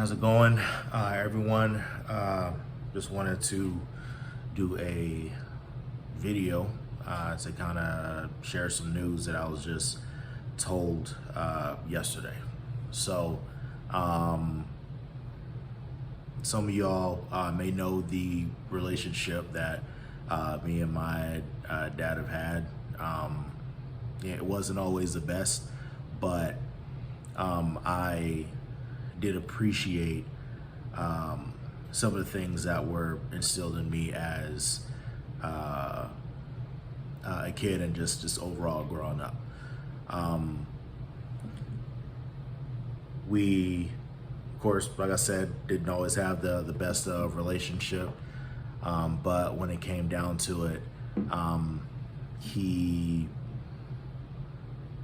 How's it going, everyone? Just wanted to do a video to kind of share some news that I was just told yesterday. So, some of y'all may know the relationship that me and my dad have had. Yeah, it wasn't always the best, but I did appreciate some of the things that were instilled in me as a kid and just overall growing up. We, of course, like I said, didn't always have the best of relationship, but when it came down to it, he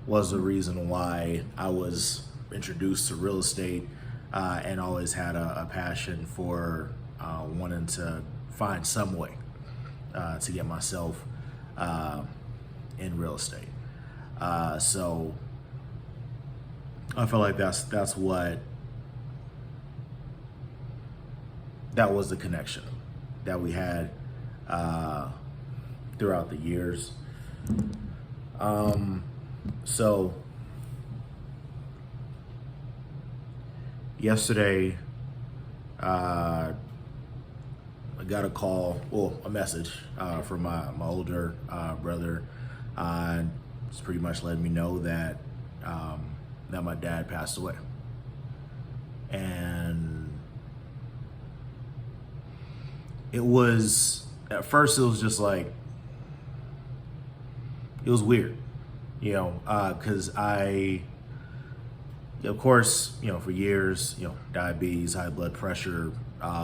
was the reason why I was introduced to real estate and always had a passion for wanting to find some way to get myself in real estate. So I feel like that was the connection that we had throughout the years. So yesterday, I got a call, well, a message from my older brother. It's pretty much letting me know that that my dad passed away, and it was, at first it was just like, it was weird, because of course, for years, diabetes, high blood pressure,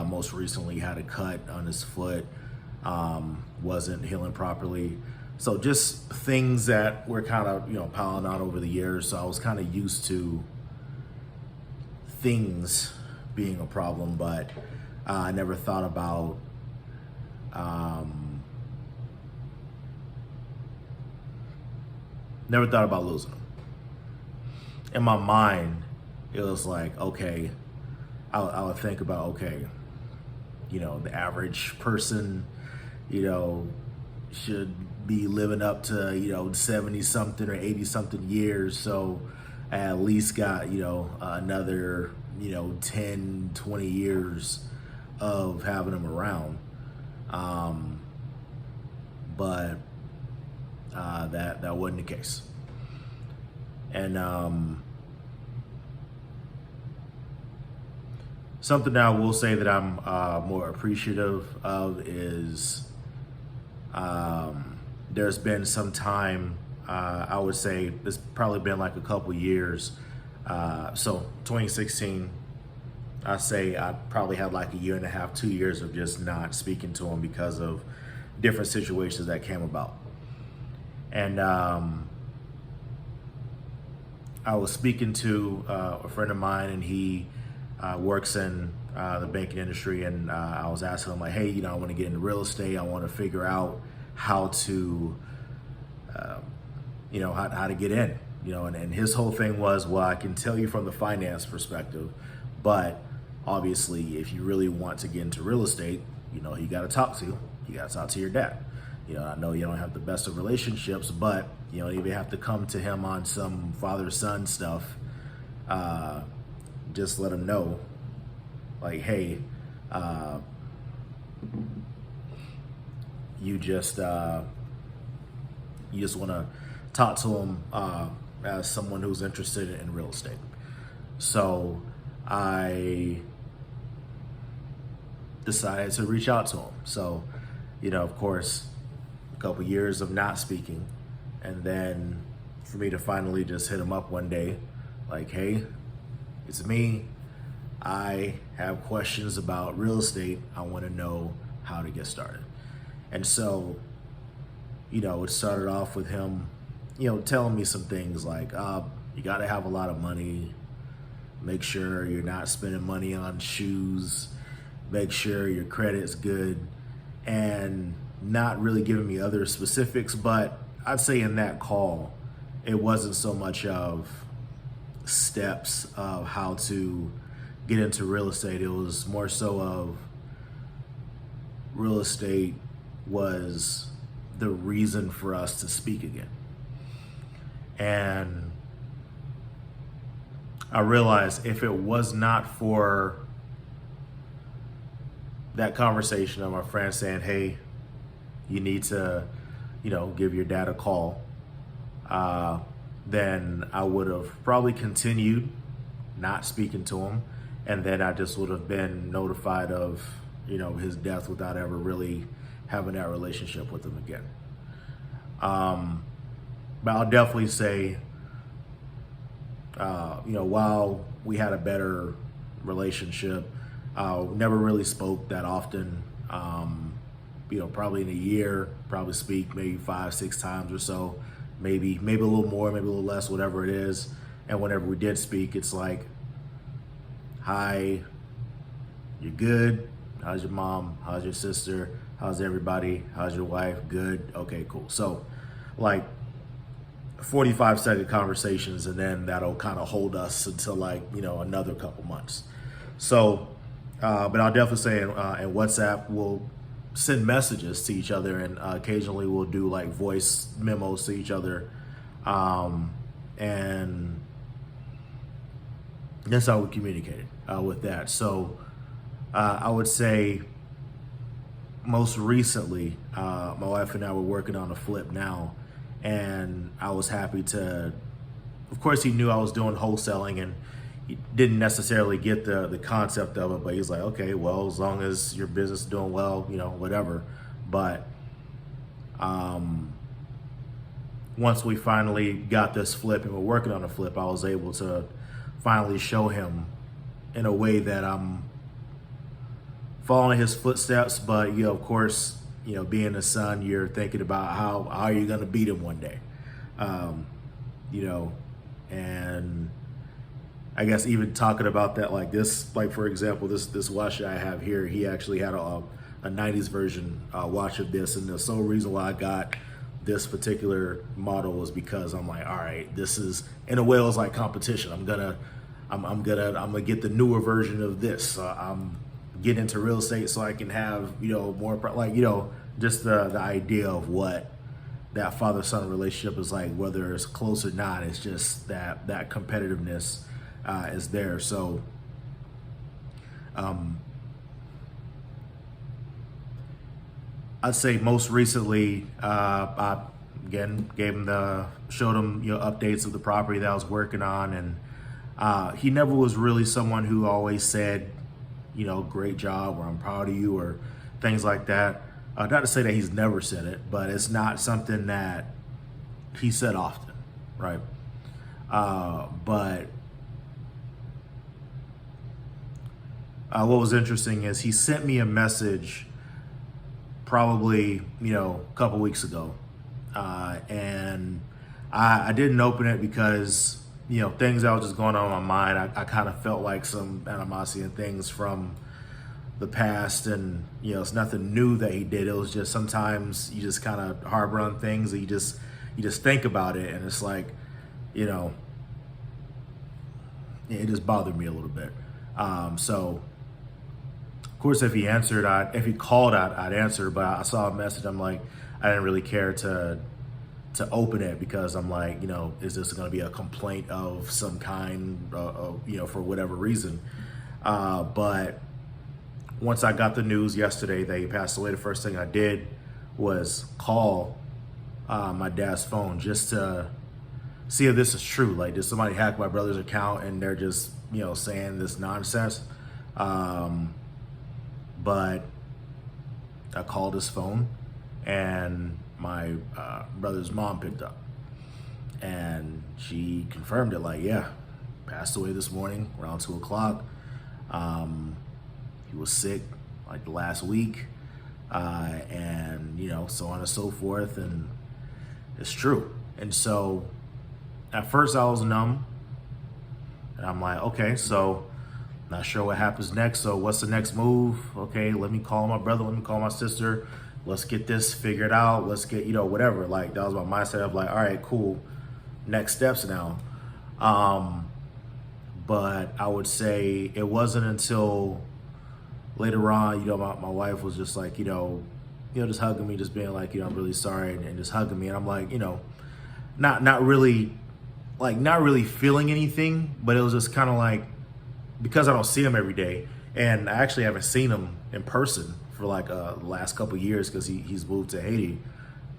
most recently had a cut on his foot, wasn't healing properly. So just things that were kind of, piling on over the years. So I was kind of used to things being a problem, but I never thought about losing them. In my mind, it was like, okay, I would think about, okay, the average person, should be living up to, 70 something or 80 something years. So I at least got, another, 10, 20 years of having them around. But that wasn't the case. And something that I will say that I'm more appreciative of is there's been some time, I would say it's probably been like a couple years. So 2016, I say I probably had like a year and a half, 2 years of just not speaking to him because of different situations that came about. And I was speaking to a friend of mine, and he works in the banking industry, and I was asking him, like, hey, I want to get into real estate. I want to figure out how to, how to get in, and his whole thing was, well, I can tell you from the finance perspective, but obviously if you really want to get into real estate, you got to talk to your dad. I know you don't have the best of relationships, but you even have to come to him on some father-son stuff. Just let him know, like, hey, you just want to talk to him as someone who's interested in real estate. So I decided to reach out to him. So, of course, a couple years of not speaking, and then for me to finally just hit him up one day, like, hey, it's me. I have questions about real estate. I want to know how to get started. And so, it started off with him, telling me some things like, you got to have a lot of money. Make sure you're not spending money on shoes. Make sure your credit's good. And not really giving me other specifics, but I'd say in that call, it wasn't so much of steps of how to get into real estate. It was more so of real estate was the reason for us to speak again. And I realized if it was not for that conversation of my friend saying, hey, you need to, give your dad a call, then I would have probably continued not speaking to him. And then I just would have been notified of, his death without ever really having that relationship with him again. But I'll definitely say, while we had a better relationship, never really spoke that often. Probably in a year, probably speak maybe 5-6 times or so, maybe a little more, maybe a little less, whatever it is. And whenever we did speak, it's like, hi, you're good? How's your mom? How's your sister? How's everybody? How's your wife? Good? Okay, cool. So like 45-second conversations, and then that'll kind of hold us until another couple months. So, but I'll definitely say in WhatsApp, we'll send messages to each other, and occasionally we'll do like voice memos to each other. And that's how we communicated with that. So I would say most recently, my wife and I were working on a flip now, and I was happy to, of course he knew I was doing wholesaling, and he didn't necessarily get the concept of it, but he's like, okay, well, as long as your business is doing well, whatever. But once we finally got this flip and we're working on a flip, I was able to finally show him in a way that I'm following his footsteps. But of course, being a son, you're thinking about how are you going to beat him one day, and I guess even talking about that, like this, like for example, this watch that I have here, he actually had a 90s version watch of this, and the sole reason why I got this particular model was because I'm like, all right, this is, in a way, it was like competition. I'm gonna get the newer version of this. I'm getting into real estate so I can have more just the idea of what that father-son relationship is like, whether it's close or not. It's just that competitiveness is there. So I'd say most recently, I again showed him updates of the property that I was working on, and he never was really someone who always said, great job, or I'm proud of you, or things like that. Not to say that he's never said it, but it's not something that he said often, right? But what was interesting is he sent me a message probably, a couple weeks ago. And I didn't open it because, things that was just going on in my mind. I kind of felt like some animosity and things from the past, and, it's nothing new that he did. It was just sometimes you just kind of harbor on things, and you just think about it, and it's like, it just bothered me a little bit. So of course, if he called, I'd answer. But I saw a message. I'm like, I didn't really care to open it, because I'm like, is this going to be a complaint of some kind, for whatever reason? But once I got the news yesterday that he passed away, the first thing I did was call my dad's phone just to see if this is true. Like, did somebody hack my brother's account and they're just, saying this nonsense? But I called his phone, and my brother's mom picked up, and she confirmed it, like, yeah, passed away this morning around 2 o'clock. He was sick like the last week, and so on and so forth, and it's true. And so at first I was numb, and I'm like, okay, so not sure what happens next. So what's the next move? Okay, let me call my brother, let me call my sister. Let's get this figured out. Let's get, whatever. Like, that was my mindset of like, all right, cool. Next steps now. but I would say it wasn't until later on, my wife was just like, just hugging me, just being like, I'm really sorry, and just hugging me. And I'm like, not really, not really feeling anything, but it was just kind of like, because I don't see him every day, and I actually haven't seen him in person for the last couple of years because he's moved to Haiti.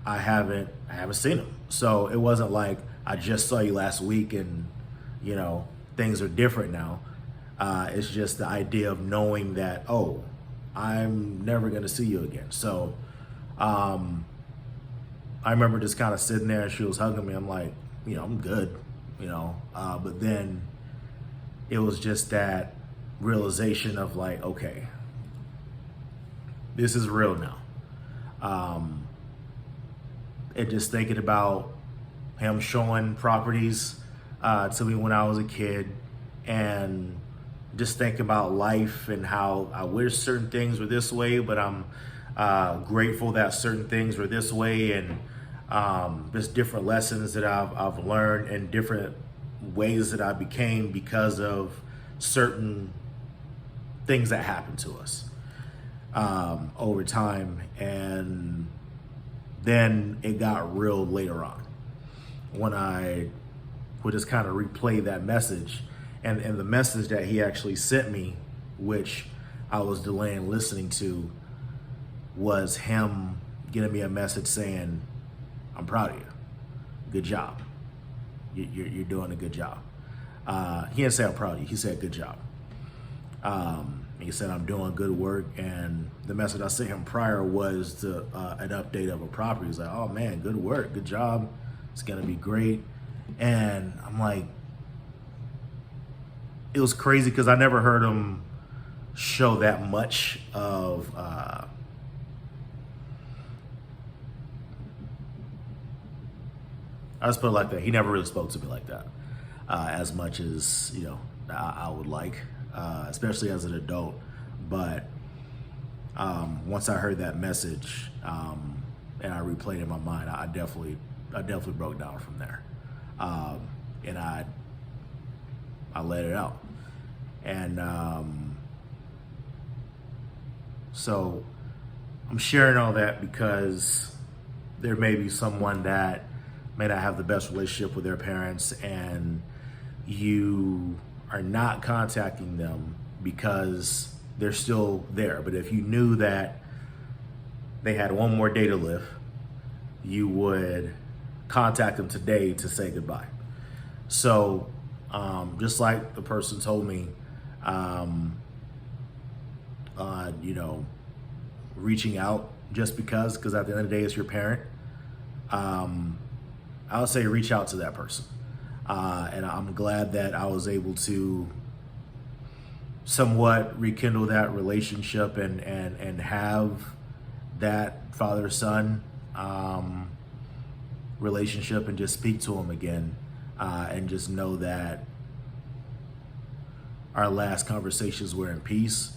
I haven't seen him. So it wasn't like I just saw you last week and, things are different now. It's just the idea of knowing that, oh, I'm never going to see you again. So I remember just kind of sitting there and she was hugging me. I'm like, I'm good, but then it was just that realization of like, okay, this is real now. And just thinking about him showing properties to me when I was a kid, and just thinking about life and how I wish certain things were this way, but I'm grateful that certain things were this way, and just different lessons that I've learned and different ways that I became because of certain things that happened to us over time. And then it got real later on when I would just kind of replay that message, and the message that he actually sent me, which I was delaying listening to, was him getting me a message saying, I'm proud of you. Good job. You're doing a good job. He didn't say I'm proud of you. He said good job. He said I'm doing good work, and the message I sent him prior was an update of a property. He's like, oh man, good work, good job. It's gonna be great. And I'm like, it was crazy because I never heard him show that much of I just put it like that. He never really spoke to me like that, as much as I would like, especially as an adult. But once I heard that message and I replayed it in my mind, I definitely broke down from there, and I let it out. And so I'm sharing all that because there may be someone that may not have the best relationship with their parents, and you are not contacting them because they're still there. But if you knew that they had one more day to live, you would contact them today to say goodbye. So just like the person told me, reaching out just because at the end of the day it's your parent, I would say reach out to that person. And I'm glad that I was able to somewhat rekindle that relationship and have that father-son relationship, and just speak to him again, and just know that our last conversations were in peace.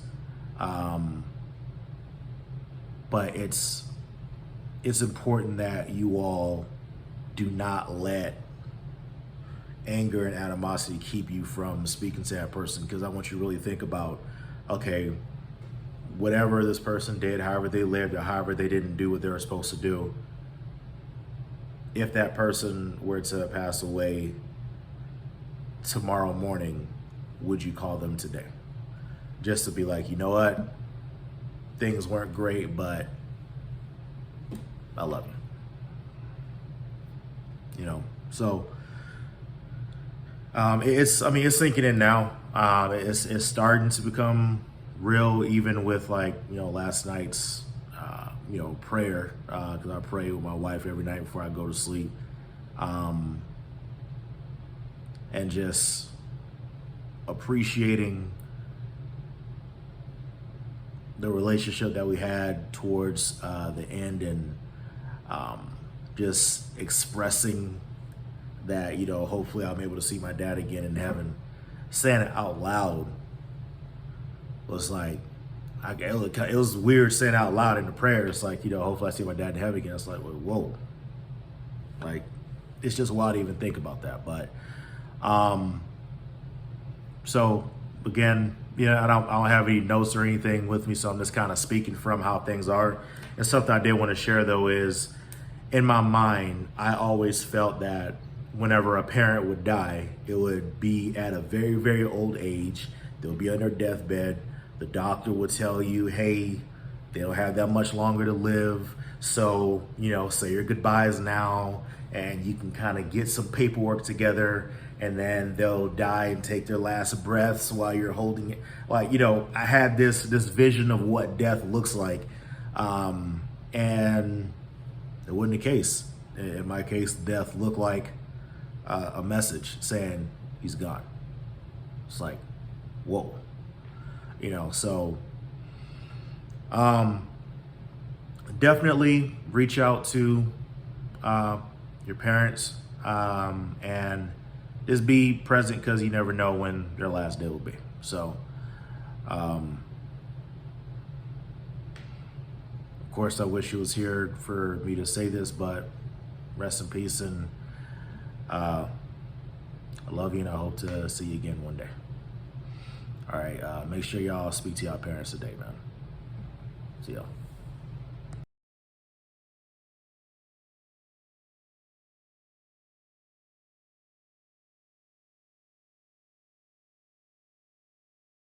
But it's important that you all do not let anger and animosity keep you from speaking to that person, because I want you to really think about, okay, whatever this person did, however they lived, or however they didn't do what they were supposed to do, if that person were to pass away tomorrow morning, would you call them today? Just to be like, you know what? Things weren't great, but I love you. So it's sinking in now. It's starting to become real, even with last night's prayer, because I pray with my wife every night before I go to sleep, and just appreciating the relationship that we had towards the end, and just expressing that, hopefully I'm able to see my dad again in heaven. Saying it out loud was like, it was weird saying it out loud in the prayer. It's like, hopefully I see my dad in heaven again. It's like, whoa. Like, it's just wild to even think about that. But So again, I don't have any notes or anything with me, so I'm just kind of speaking from how things are. And something I did want to share though is, in my mind, I always felt that whenever a parent would die, it would be at a very, very old age. They'll be on their deathbed. The doctor would tell you, hey, they don't have that much longer to live. So, say your goodbyes now, and you can kind of get some paperwork together, and then they'll die and take their last breaths while you're holding it. I had this vision of what death looks like. And it wasn't the case. In my case, death looked like a message saying he's gone. It's like, whoa. So definitely reach out to your parents and just be present, because you never know when their last day will be. So of course, I wish he was here for me to say this, but rest in peace, and I love you, and I hope to see you again one day. All right, make sure y'all speak to y'all parents today, man. See y'all.